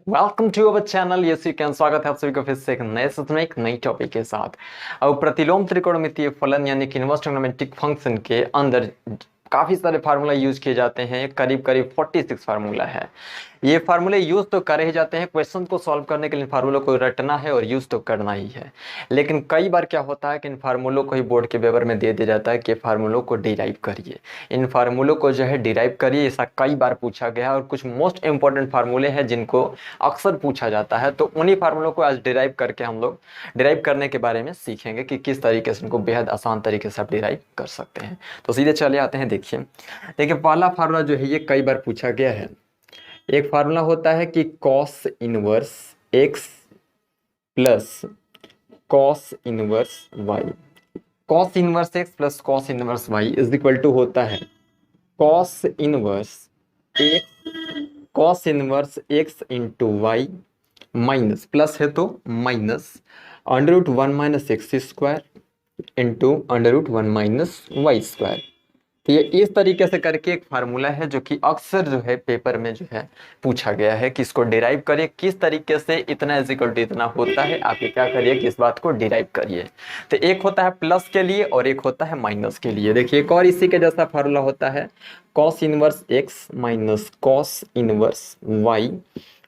Welcome to our channel. Yes you can. स्वागत है आप सभी का फिर से एक नए सेशन में एक नई टॉपिक के साथ। अब प्रतिलोम त्रिकोणमितीय फलन यानी कि इनवर्स ट्रिग्नोमेट्रिक फंक्शन के अंदर काफी सारे फार्मूला यूज किए जाते हैं। करीब करीब 46 फार्मूला है। ये फार्मूले यूज तो करे ही जाते हैं, क्वेश्चन को सॉल्व करने के लिए फार्मूलों को रटना है और यूज तो करना ही है। लेकिन कई बार क्या होता है कि इन फार्मूलों को ही बोर्ड के पेपर में दे दिया जाता है कि फार्मूलों को डिराइव करिए, इन फार्मूलों को जो है डिराइव करिए। ऐसा कई बार पूछा गया है और कुछ मोस्ट इंपॉर्टेंट फार्मूले हैं जिनको अक्सर पूछा जाता है। तो उन्हीं फार्मूलों को आज डिराइव करके हम लोग डिराइव करने के बारे में सीखेंगे कि किस तरीके से इनको बेहद आसान तरीके से आप डिराइव कर सकते हैं। तो सीधे चले आते हैं। देखिए पहला फार्मूला जो है ये कई बार पूछा गया है। एक फार्मूला होता है कि cos inverse X plus cos inverse Y. Cos inverse X plus cos inverse Y is equal to होता है cos inverse X into Y minus, plus है तो minus under root 1 minus x square into under root 1 minus Y square. तो ये इस तरीके से करके एक फार्मूला है जो कि अक्सर जो है पेपर में जो है पूछा गया है कि इसको डिराइव करिए किस तरीके से, इतना इज इक्वल टू इतना होता है। आप ये क्या करिए कि इस बात को डिराइव करिए। तो एक होता है प्लस के लिए और एक होता है माइनस के लिए। देखिए एक और इसी के जैसा फार्मूला होता है cos inverse X minus cos inverse Y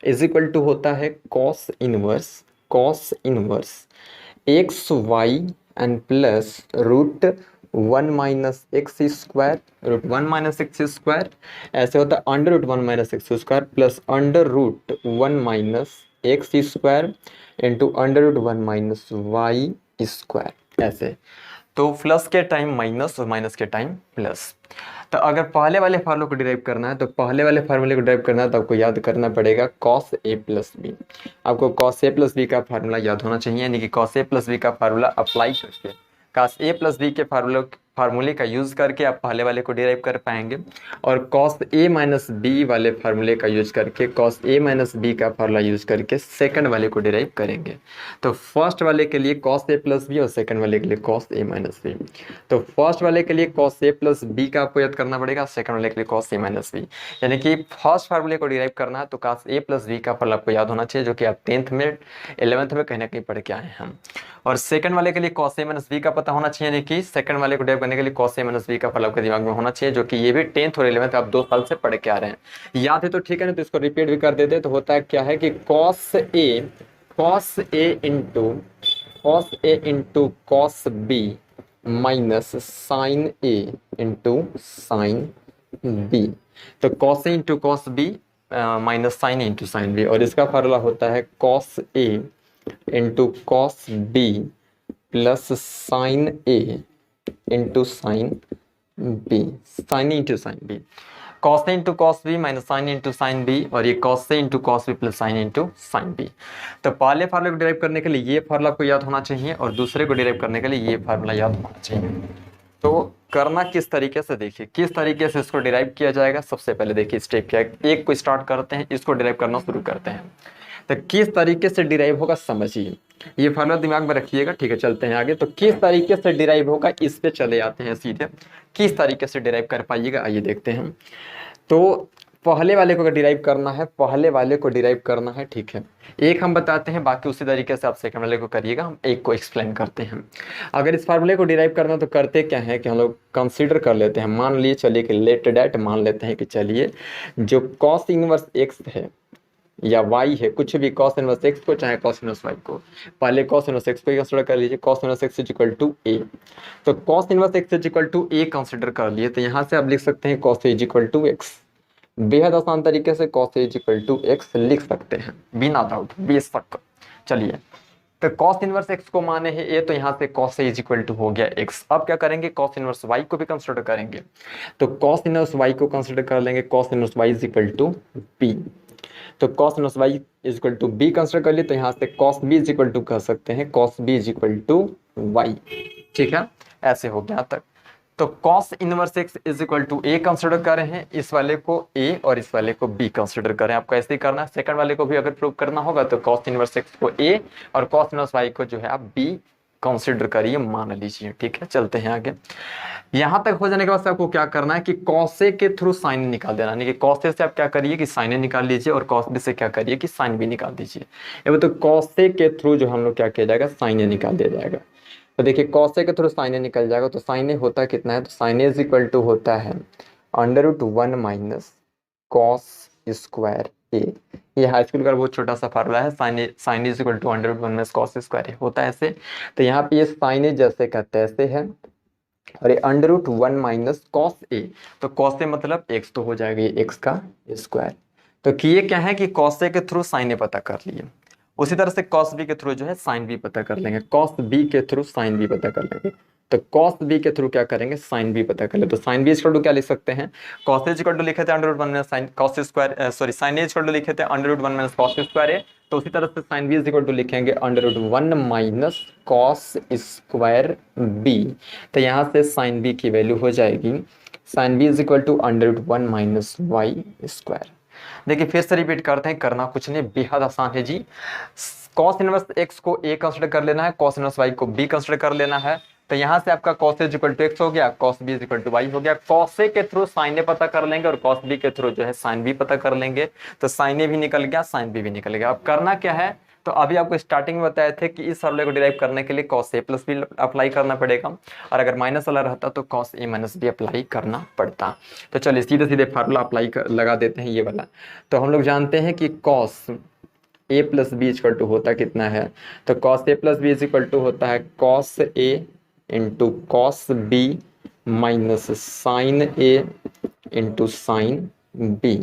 is equal to होता है cos inverse x Y and plus root 1 minus x square, root 1 minus x square. ऐसे होता है under root 1 minus x square plus under root 1 minus x square into under root 1 minus Y square. ऐसे तो plus के time minus और minus के time plus. तो अगर पहले वाले फार्मूले को डिराइव करना है तो पहले वाले फार्मूले को डिराइव करना है तो आपको याद करना पड़ेगा कॉस ए प्लस बी। आपको कॉस ए प्लस बी का फार्मूला याद होना चाहिए, यानी कि कॉस ए प्लस बी का फार्मूला अप्लाई करके कॉस ए प्लस बी के फार्मूले का यूज करके आप पहले वाले को डिराइव कर पाएंगे, और कॉस ए माइनस बी वाले फार्मूले का यूज करके कॉस ए माइनस बी का फार्मूला यूज करके सेकंड वाले को डिराइव करेंगे। तो फर्स्ट वाले के लिए कॉस ए प्लस बी और सेकंड वाले के लिए कॉस ए माइनस बी। तो फर्स्ट वाले के लिए कॉस ए प्लस बी का आपको याद करना पड़ेगा, सेकंड वाले के लिए कॉस ए माइनस बी। यानी कि फर्स्ट फार्मूले को डिराइव करना है तो कॉस ए प्लस बी का फार्मूला आपको याद होना चाहिए, जो कि आप 10th में 11th में कहीं ना कहीं पढ़ के आए हैं। और सेकंड वाले के लिए कॉस ए माइनस बी का पता होना चाहिए, यानी कि सेकंड वाले को डिराइव करने के लिए कॉस ए माइनस बी का फल आपके दिमाग में होना चाहिए, जो कि ये भी 10th और 11th आप 2 साल से पढ़ के आ रहे हैं। याद है तो ठीक है, ना तो इसको रिपीट भी कर देते। तो होता है क्या है कि cos a into cos b minus sine a into sine b. तो cos a into cos b minus sine a into sine b, और इसका फार्मूला होता है cos a into cos b plus sine a into sine b, sine into sine b. Cos a into cos b minus sine into sine b, और ये cos a into cos b plus sine into sine b. तो पहले फार्मूले को derive करने के लिए ये फार्मूला आपको याद होना चाहिए और दूसरे को डिराइव करने के लिए ये फार्मूला याद होना चाहिए। तो करना किस तरीके से, देखिए किस तरीके से इसको डिराइव किया जाएगा। सबसे पहले देखिए स्टेप क्या है, एक को स्टार्ट करते हैं, इसको डिराइव करना शुरू करते हैं। तो किस तरीके से डिराइव होगा समझिए, ये फार्मूला दिमाग में रखिएगा। ठीक है, चलते हैं आगे। तो किस तरीके से डिराइव होगा इस पे चले आते हैं सीधे, किस तरीके से डिराइव कर पाइएगा आइए देखते हैं। तो पहले वाले को डिराइव करना है, ठीक है। एक हम बताते हैं, बाकी उसी तरीके से आप सेकंड वाले को करिएगा। हम एक को एक्सप्लेन करते हैं। अगर इस फार्मूले को डिराइव करना तो करते क्या है कि हम लोग कंसीडर कर लेते हैं, मान लिए चलिए कि लेट डैट मान लेते हैं कि चलिए जो कॉस इनवर्स एक्स है या y है, कुछ भी कॉस इनवर्स एक्स को चाहे कॉस इनवर्स y को, पहले कॉस इनवर्स एक्स को कंसीडर कर लीजिए। Cos inverse x is equal to a, तो cos inverse x is equal to a consider कर लिए। तो यहाँ से आप लिख सकते हैं cos a is equal to x। बेहद आसान तरीके से cos a is equal to x लिख सकते हैं बिना डाउट, बेशक। चलिए तो कॉस इनवर्स एक्स को माने है a, तो यहाँ से cos a is equal to हो गया x। अब क्या करेंगे, कॉस इनवर्स y को भी कंसीडर करेंगे। तो कॉस इनवर्स y को कंसीडर कर लेंगे, cos inverse y is equal to b। तो cos inverse y is equal to b consider कर लिए, तो यहाँ से cos b is equal to कह सकते हैं cos b is equal to y। ठीक है, ऐसे हो गया तक। तो cos inverse x is equal to a consider कर रहे हैं, इस वाले को a और इस वाले को b कंसिडर करें। आपको ऐसे ही करना है। सेकंड वाले को भी अगर प्रूव करना होगा तो cos इनवर्स x को a और cos इनवर्स y को जो है आप b कंसिडर करिए, मान लीजिए। ठीक है, चलते हैं आगे। यहां तक हो जाने के बाद से आपको क्या करना है कि cos A के थ्रू sin A निकाल देना, यानी कि cos A से आप क्या करिए कि sin A निकाल लीजिए और cos B से क्या करिए कि sin B निकाल दीजिए। ये तो cos A के थ्रू जो हम लोग क्या किया जाएगा, sin A निकाल दिया जाएगा। तो देखिए cos A के थ्रू sin A निकल जाएगा, तो sin A होता कितना है, तो sin A is equal to होता है √1 माइनस कॉस स्क्वायर ए। ये हाई स्कूल का बहुत छोटा सा फार्मूला है, sine is equal to √1 minus cos square a होता है ऐसे। तो यहाँ पे ये साइन ए जैसे का तैसे है और ये √1 माइनस कॉस ए, तो कॉस ए मतलब एक्स तो हो जाएगा ये एक्स का स्क्वायर। तो किए क्या है कि कॉस ए के थ्रू साइन ए पता कर लिए, उसी तरह से कॉस बी के थ्रू जो है साइन बी पता कर लेंगे, कॉस बी के थ्रू साइन बी पता कर लेंगे। तो कॉस बी के थ्रू क्या करेंगे, साइन बी पता कर ले। तो साइन बी इक्वल टू क्या लिख सकते हैं, कॉस ए इक्वल टू लिखे थे √1 minus sine cos square, sorry sine a equal to लिखे थे √1 माइनस कॉस स्क्वायर ए। तो उसी तरह से साइन बी इक्वल टू लिखेंगे √1 माइनस कॉस स्क्वायर बी। तो यहाँ से साइन बी की वैल्यू हो जाएगी, sine b is equal to √1 minus Y square. देखिए फिर से रिपीट करते हैं, करना कुछ नहीं, बेहद आसान है जी। cos इनवर्स x को a कंसिडर कर लेना है, cos इनवर्स y को b कंसिडर कर लेना है। तो यहाँ से आपका cos a equal to x हो गया, cos b equal to y हो गया। cos a के थ्रू sin a पता कर लेंगे और cos b के थ्रू जो है sin b पता कर लेंगे। तो sin a भी निकल गया, sin b भी निकल गया। अब करना क्या है, तो अभी आपको स्टार्टिंग में बताए थे कि इस फॉर्मूले को डिराइव करने के लिए cos a plus b apply करना पड़ेगा, और अगर माइनस वाला रहता तो cos a minus b apply करना पड़ता। तो चलिए सीधे सीधे फार्मूला अप्लाई लगा देते हैं ये वाला। तो हम लोग जानते हैं कि cos a plus b equal to होता कितना है, तो cos a plus b equal to होता है cos a into cos b minus sine a into sine b,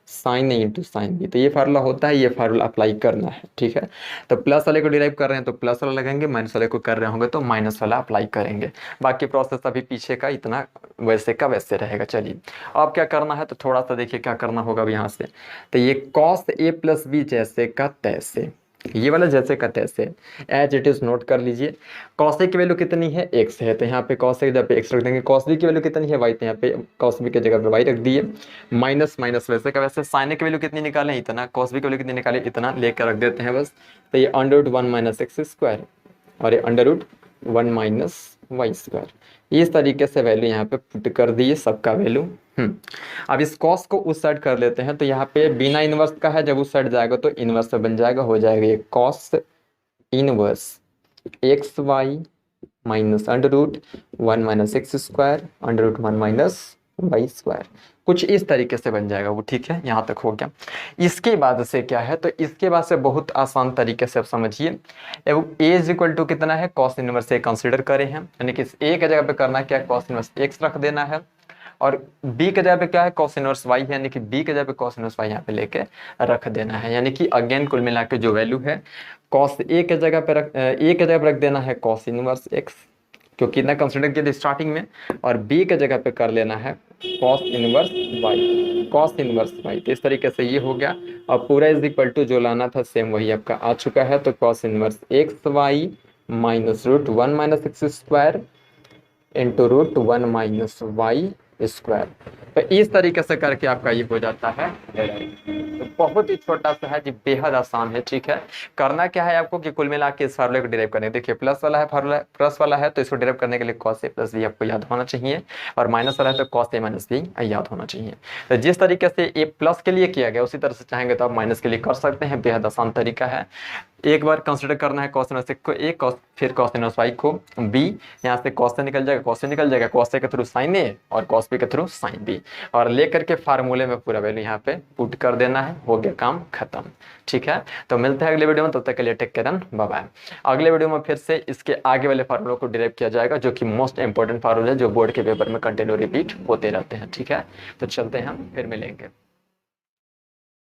sine a into sine b. तो ये फार्मूला होता है, ये फार्मूला अप्लाई करना है। ठीक है, तो प्लस वाले को डिराइव कर रहे हैं तो प्लस वाला लगाएंगे, माइनस वाले को कर रहे होंगे तो माइनस वाला अप्लाई करेंगे। बाकी प्रोसेस अभी पीछे का इतना वैसे का वैसे रहेगा। चलिए अब क्या करना है, तो थोड़ा सा देखिए क्या करना होगा अब यहाँ से। तो ये कॉस ए प्लस बी जैसे का तैसे, ये वाला जैसे का तैसे एज इट इज नोट कर लीजिए। कॉस ए की वैल्यू कितनी है, एक्स है, तो यहाँ पे कॉस ए की जगह पे एक्स रख देंगे। कॉस बी की वैल्यू कितनी है, वाई, तो यहाँ पे कॉस बी की जगह पे वाई रख दिए। माइनस माइनस वैसे का वैसे, साइन ए की वैल्यू कितनी निकालें, इतना, कॉस बी की वैल्यू कितनी निकालें, इतना लेकर रख देते हैं बस। तो ये √1 माइनस एक्स स्क्वायर और ये √1 माइनस वाई स्क्वायर, इस तरीके से वैल्यू यहाँ पे पुट कर दिए सबका वैल्यू। अब इस कॉस को उस साइड कर लेते हैं, तो यहाँ पे बिना इनवर्स का है, जब उस साइड जाएगा तो इनवर्स बन जाएगा, हो जाएगा ये cos inverse x y minus √1 minus x square √1 minus Y square, कुछ इस तरीके से बन जाएगा वो। ठीक है, यहाँ तक हो गया। इसके बाद से क्या है, तो इसके बाद से बहुत आसान तरीके से आप समझिए। ए इज इक्वल टू कितना है, कॉस इनवर्स ए कंसिडर करें हैं, यानी कि ए की जगह पे करना क्या है, कॉस इनवर्स एक्स रख देना है, और b के जगह पे क्या है, cos इनवर्स y है, यानी कि b के जगह पे cos इनवर्स y यहाँ पे लेके रख देना है। यानी कि अगेन कुल मिला के जो वैल्यू है, cos a के जगह पे रख देना है cos इनवर्स x, क्योंकि इतना कंसिडर किया था स्टार्टिंग में, और b के जगह पे कर लेना है cos इनवर्स y। तो इस तरीके से ये हो गया। और पूरा इज इक्वल टू जो लाना था सेम वही आपका आ चुका है। तो cos inverse x y minus √1 minus x square into √1 minus Y square. तो इस तरीके से करके आपका ये हो जाता है। तो बहुत ही छोटा सा है जी, बेहद आसान है। ठीक है, करना क्या है आपको कि कुल मिला के इस फार्मूले को डिराइव करने, देखिए प्लस वाला है फार्मूला, प्लस वाला है तो इसको डिराइव करने के लिए cos a प्लस बी आपको याद होना चाहिए, और माइनस वाला है तो cos a माइनस बी याद होना चाहिए। तो जिस तरीके से a प्लस के लिए किया गया उसी तरह से चाहेंगे तो आप माइनस के लिए कर सकते हैं, बेहद आसान तरीका है। एक बार कंसिडर करना है cos इनवर्स को a, फिर cos इनवर्स y को b, यहाँ से cos से निकल जाएगा, cos से निकल जाएगा, cos a के थ्रू sin a और cos b के थ्रू sin b, और लेकर के फार्मूले में पूरा वैल्यू यहाँ पे पुट कर देना है, हो गया काम खत्म। ठीक है, तो मिलते हैं अगले वीडियो में, तब तक के लिए टेक केयर, बाय बाय। अगले वीडियो में फिर से इसके आगे वाले फार्मूलों को डिराइव किया जाएगा, जो कि मोस्ट इंपॉर्टेंट फार्मूले है, जो बोर्ड के पेपर में कंटिन्यू रिपीट होते रहते हैं। ठीक है, तो चलते हैं, फिर मिलेंगे।